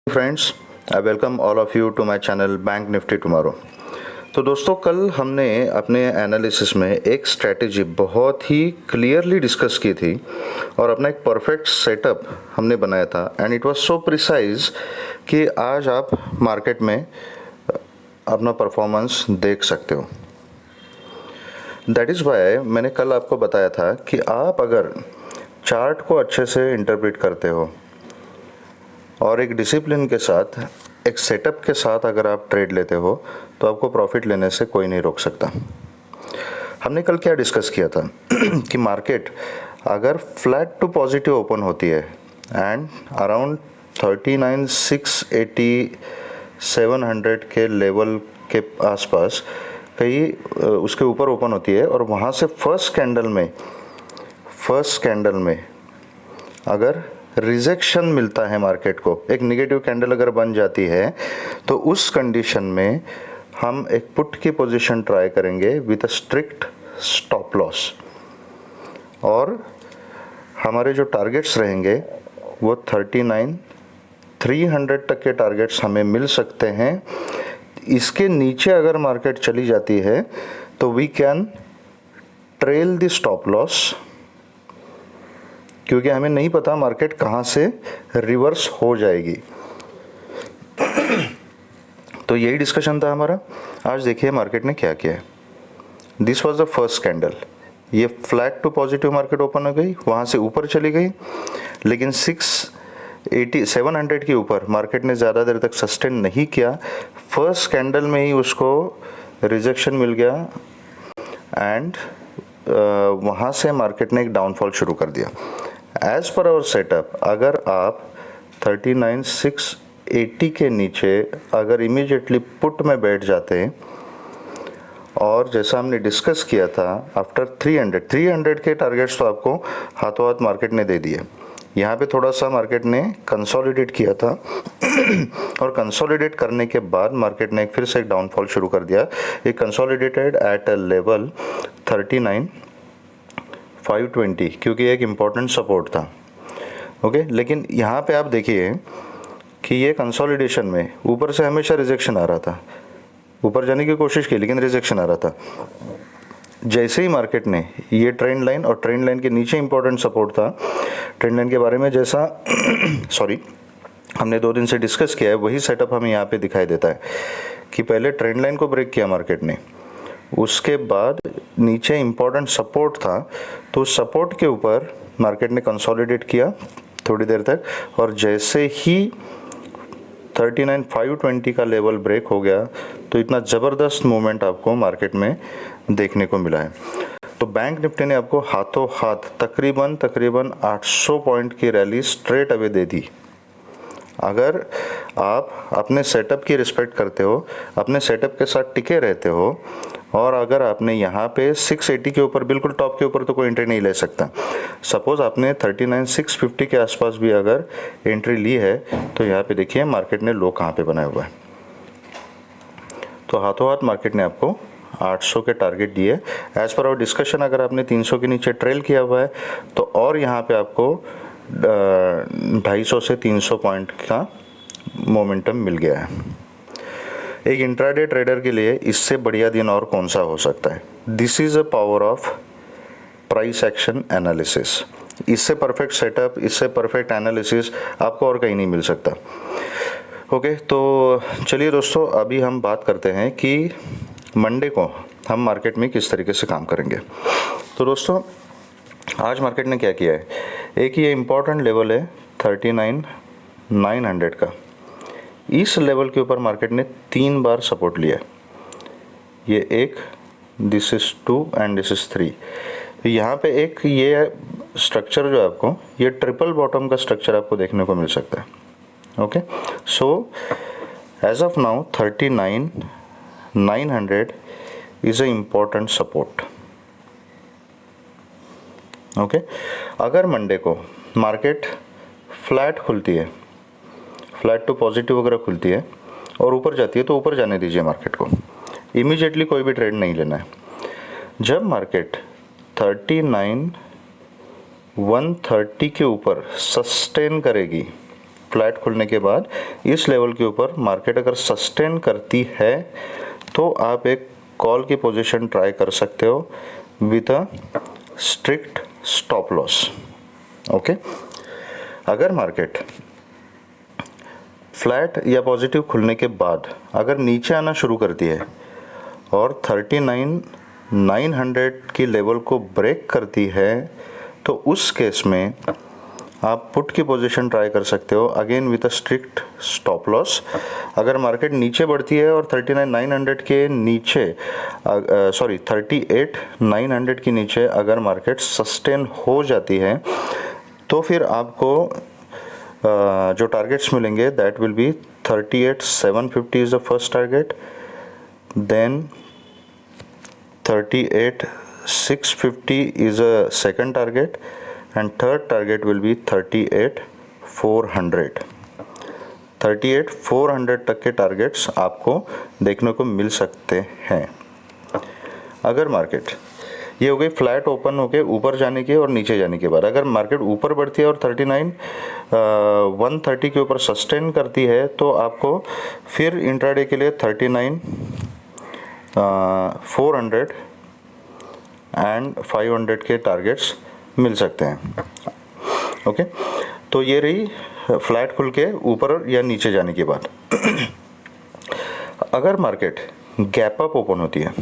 Friends, I welcome all of you to my channel Bank Nifty tomorrow. तो दोस्तों, कल हमने अपने एनालिसिस में एक स्ट्रैटेजी बहुत ही क्लियरली डिस्कस की थी और अपना एक परफेक्ट सेटअप हमने बनाया था and it was so precise कि आज आप मार्केट में अपना परफॉर्मेंस देख सकते हो। दैट इज़ वाई मैंने कल आपको बताया था कि आप अगर चार्ट को अच्छे से इंटरप्रेट करते हो और एक डिसिप्लिन के साथ, एक सेटअप के साथ अगर आप ट्रेड लेते हो तो आपको प्रॉफिट लेने से कोई नहीं रोक सकता। हमने कल क्या डिस्कस किया था कि मार्केट अगर फ्लैट टू पॉजिटिव ओपन होती है एंड अराउंड 39,680 700 के लेवल के आसपास कहीं उसके ऊपर ओपन होती है और वहाँ से फर्स्ट कैंडल में अगर रिजेक्शन मिलता है मार्केट को, एक नेगेटिव कैंडल अगर बन जाती है, तो उस कंडीशन में हम एक पुट की पोजीशन ट्राई करेंगे with a strict stop loss और हमारे जो टारगेट्स रहेंगे वो 39,300 तक के टारगेट्स हमें मिल सकते हैं। इसके नीचे अगर मार्केट चली जाती है तो we can trail the stop loss, क्योंकि हमें नहीं पता मार्केट कहाँ से रिवर्स हो जाएगी। तो यही डिस्कशन था हमारा। आज देखिए मार्केट ने क्या किया है। This was the first candle, ये flat to positive market open हो गई, वहाँ से ऊपर चली गई, लेकिन 700 के ऊपर मार्केट ने ज़्यादा देर तक सस्टेन नहीं किया। फर्स्ट कैंडल में ही उसको रिजेक्शन मिल गया एंड वहाँ से मार्केट ने एक डाउनफॉल शुरू कर दिया। एज पर आवर सेटअप, अगर आप 39,680 के नीचे अगर इमीडिएटली पुट में बैठ जाते हैं और जैसा हमने डिस्कस किया था आफ्टर 300 के टारगेट्स तो आपको हाथों हाथ मार्केट ने दे दिए। यहाँ पे थोड़ा सा मार्केट ने कंसोलिडेट किया था और कंसोलिडेट करने के बाद मार्केट ने फिर से एक डाउनफॉल शुरू कर दिया। ये कंसोलिडेटेड एट अ लेवल 39,520, क्योंकि एक इम्पॉर्टेंट सपोर्ट था। ओके, लेकिन यहाँ पे आप देखिए कि ये कंसोलिडेशन में ऊपर से हमेशा रिजेक्शन आ रहा था, ऊपर जाने की कोशिश की लेकिन रिजेक्शन आ रहा था। जैसे ही मार्केट ने ये ट्रेंड लाइन के नीचे इंपॉर्टेंट सपोर्ट था, ट्रेंड लाइन के बारे में जैसा हमने 2 दिन से डिस्कस किया है, वही सेटअप हमें यहाँ पे दिखाई देता है कि पहले ट्रेंड लाइन को ब्रेक किया मार्केट ने, उसके बाद नीचे इंपॉर्टेंट सपोर्ट था, तो सपोर्ट के ऊपर मार्केट ने कंसोलिडेट किया थोड़ी देर तक और जैसे ही 39,520 का लेवल ब्रेक हो गया तो इतना ज़बरदस्त मूवमेंट आपको मार्केट में देखने को मिला है। तो बैंक निफ्टी ने आपको हाथों हाथ तकरीबन 800 पॉइंट की रैली स्ट्रेट अवे दे दी। अगर आप अपने सेटअप की रिस्पेक्ट करते हो, अपने सेटअप के साथ टिके रहते हो और अगर आपने यहाँ पे 680 के ऊपर, बिल्कुल टॉप के ऊपर तो कोई एंट्री नहीं ले सकता। सपोज आपने 39,650 के आसपास भी अगर एंट्री ली है तो यहाँ पे देखिए मार्केट ने लो कहाँ पे बनाया हुआ है। तो हाथों हाथ मार्केट ने आपको 800 के टारगेट दिए। एज पर आवर डिस्कशन, अगर आपने 300 के नीचे ट्रेल किया हुआ है तो और यहाँ पे आपको 250 से 300 पॉइंट का मोमेंटम मिल गया है। एक इंट्राडे ट्रेडर के लिए इससे बढ़िया दिन और कौन सा हो सकता है। This is a power of price action analysis. इससे परफेक्ट सेटअप, इससे परफेक्ट एनालिसिस आपको और कहीं नहीं मिल सकता। ओके, तो चलिए दोस्तों, अभी हम बात करते हैं कि मंडे को हम मार्केट में किस तरीके से काम करेंगे। तो दोस्तों, आज मार्केट ने क्या किया है, एक ये इम्पॉर्टेंट लेवल है 39,900 का। इस लेवल के ऊपर मार्केट ने 3 बार सपोर्ट लिया। ये एक, this is 2 and this is 3। यहाँ पे एक ये स्ट्रक्चर जो है आपको, ये ट्रिपल बॉटम का स्ट्रक्चर आपको देखने को मिल सकता है। Okay, so as of now 39,900 is a important support. Okay, अगर मंडे को मार्केट फ्लैट खुलती है, फ्लैट टू पॉजिटिव वगैरह खुलती है और ऊपर जाती है तो ऊपर जाने दीजिए मार्केट को, इमीडिएटली कोई भी ट्रेड नहीं लेना है। जब मार्केट 39,130 के ऊपर सस्टेन करेगी फ्लैट खुलने के बाद इस लेवल के ऊपर मार्केट अगर सस्टेन करती है तो आप एक कॉल की पोजीशन ट्राई कर सकते हो with a strict stop loss. Okay, अगर मार्केट फ्लैट या पॉजिटिव खुलने के बाद अगर नीचे आना शुरू करती है और 39,900 की लेवल को ब्रेक करती है तो उस केस में आप पुट की पोजीशन ट्राई कर सकते हो again with a strict stop loss. अगर मार्केट नीचे बढ़ती है और 39,900 के नीचे 38,900 के नीचे अगर मार्केट सस्टेन हो जाती है तो फिर आपको जो टारगेट्स मिलेंगे that will be 38,750 is the first target, then 38,650 is a second target and third target will be 38,400। 38,400 तक के टारगेट्स आपको देखने को मिल सकते हैं। अगर मार्केट ये हो गई फ्लैट ओपन होके ऊपर जाने की और नीचे जाने के बाद अगर मार्केट ऊपर बढ़ती है और 39,130 के ऊपर सस्टेन करती है तो आपको फिर इंट्राडे के लिए 39,400 एंड 500 के टारगेट्स मिल सकते हैं। ओके, तो ये रही फ्लैट खुल के ऊपर या नीचे जाने के बाद। अगर मार्केट गैप अप ओपन होती है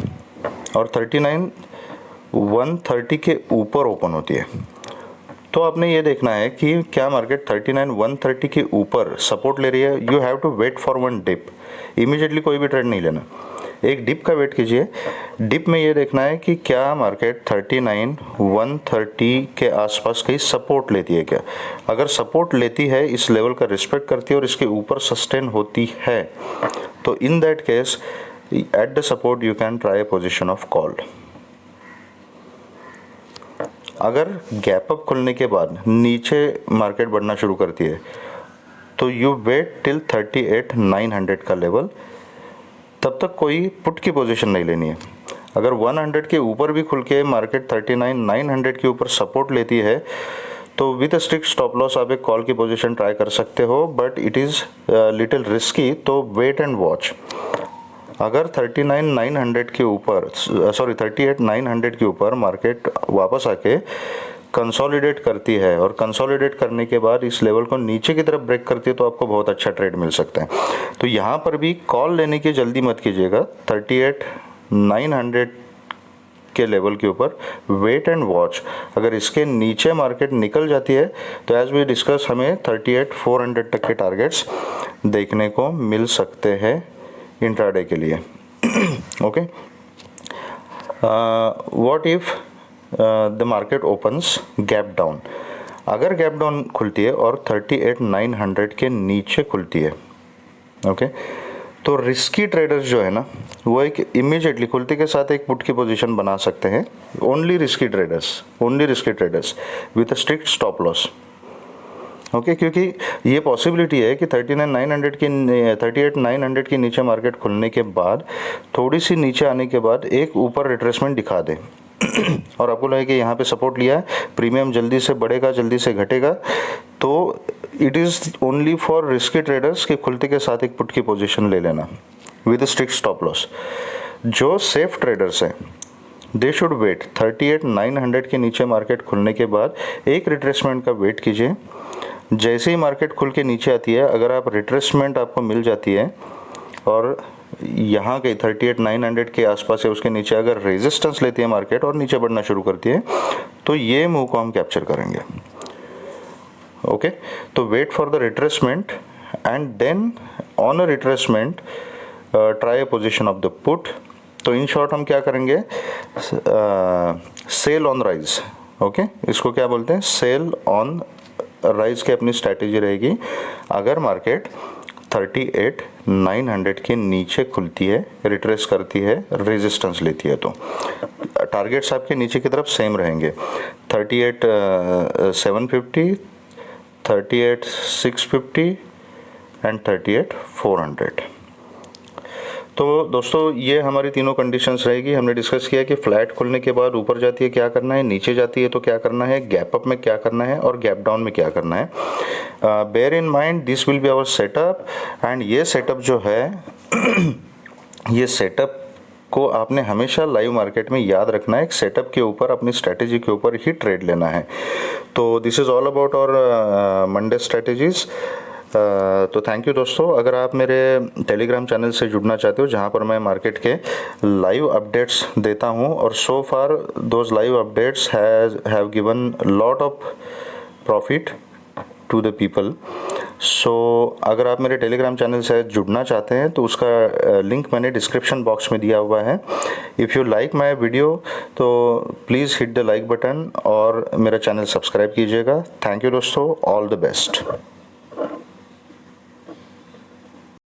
और 39,130 के ऊपर ओपन होती है तो आपने ये देखना है कि क्या मार्केट 39,130 के ऊपर सपोर्ट ले रही है। You have to wait for one dip, immediately कोई भी ट्रेड नहीं लेना, एक डिप का वेट कीजिए। डिप में ये देखना है कि क्या मार्केट 39,130 के आसपास कहीं सपोर्ट लेती है क्या। अगर सपोर्ट लेती है, इस लेवल का रिस्पेक्ट करती है और इसके ऊपर सस्टेन होती है तो in that case at the support you can try a position of call. अगर गैप अप खुलने के बाद नीचे मार्केट बढ़ना शुरू करती है तो यू वेट टिल 38,900 का लेवल, तब तक कोई पुट की पोजीशन नहीं लेनी है। अगर 100 के ऊपर भी खुल के मार्केट 39,900 के ऊपर सपोर्ट लेती है तो विद स्ट्रिक्ट स्टॉप लॉस आप एक कॉल की पोजीशन ट्राई कर सकते हो, but it is little risky, तो वेट एंड वॉच। अगर 39,900 के ऊपर 38,900 के ऊपर मार्केट वापस आके कंसोलिडेट करती है और कंसोलिडेट करने के बाद इस लेवल को नीचे की तरफ ब्रेक करती है तो आपको बहुत अच्छा ट्रेड मिल सकता है। तो यहाँ पर भी कॉल लेने की जल्दी मत कीजिएगा। 38,900 के लेवल के ऊपर वेट एंड वॉच। अगर इसके नीचे मार्केट निकल जाती है तो एज वी डिस्कस हमें 38,400 तक के टारगेट्स देखने को मिल सकते हैं इंट्राडे के लिए। Okay, what if the market opens gap down. अगर गैप डाउन खुलती है और 38,900 के नीचे खुलती है, ओके, तो रिस्की ट्रेडर्स जो है ना वो एक इमीडिएटली खुलते के साथ एक पुट की पोजीशन बना सकते हैं। Only risky traders with a strict stop loss. Okay, क्योंकि ये पॉसिबिलिटी है कि 38,900 के नीचे मार्केट खुलने के बाद थोड़ी सी नीचे आने के बाद एक ऊपर रिट्रेसमेंट दिखा दे और आपको लगे कि यहाँ पे सपोर्ट लिया है, प्रीमियम जल्दी से बढ़ेगा, जल्दी से घटेगा, तो it is only for risky traders के खुलते के साथ एक पुट की पोजीशन ले लेना विद स्ट्रिक्ट स्टॉप लॉस। जो सेफ ट्रेडर्स हैं दे शुड वेट 38,900 के नीचे मार्केट खुलने के बाद एक रिट्रेसमेंट का वेट कीजिए। जैसे ही मार्केट खुल के नीचे आती है, अगर आप रिट्रेसमेंट आपको मिल जाती है और यहाँ के 38,900 के आसपास है उसके नीचे अगर रेजिस्टेंस लेती है मार्केट और नीचे बढ़ना शुरू करती है तो ये मूव को हम कैप्चर करेंगे। ओके, तो wait for the retracement and then on a retracement try a position of the put. तो इन शॉर्ट हम क्या करेंगे, सेल ऑन राइज। ओके, इसको क्या बोलते हैं, सेल ऑन राइज की अपनी स्ट्रैटेजी रहेगी। अगर मार्केट 38,900 के नीचे खुलती है, रिट्रेस करती है, रेजिस्टेंस लेती है तो टारगेट्स आपके नीचे की तरफ सेम रहेंगे, 38,750, 38,650 एंड 38,400। तो दोस्तों ये हमारी तीनों कंडीशंस रहेगी। हमने डिस्कस किया कि फ्लैट खुलने के बाद ऊपर जाती है क्या करना है, नीचे जाती है तो क्या करना है, गैप अप में क्या करना है और गैप डाउन में क्या करना है। Bear in mind this will be our setup, and ये सेटअप जो है ये सेटअप को आपने हमेशा लाइव मार्केट में याद रखना है। एक सेटअप के ऊपर, अपनी स्ट्रेटेजी के ऊपर ही ट्रेड लेना है। तो this is all about our Monday strategies. तो थैंक यू दोस्तों। अगर आप मेरे टेलीग्राम चैनल से जुड़ना चाहते हो जहाँ पर मैं मार्केट के लाइव अपडेट्स देता हूँ, और so far those live updates have given lot of profit to the people. So अगर आप मेरे टेलीग्राम चैनल से जुड़ना चाहते हैं तो उसका लिंक मैंने डिस्क्रिप्शन बॉक्स में दिया हुआ है। If you like my video तो please hit the like button और मेरा चैनल सब्सक्राइब कीजिएगा। थैंक यू दोस्तों, ऑल द बेस्ट।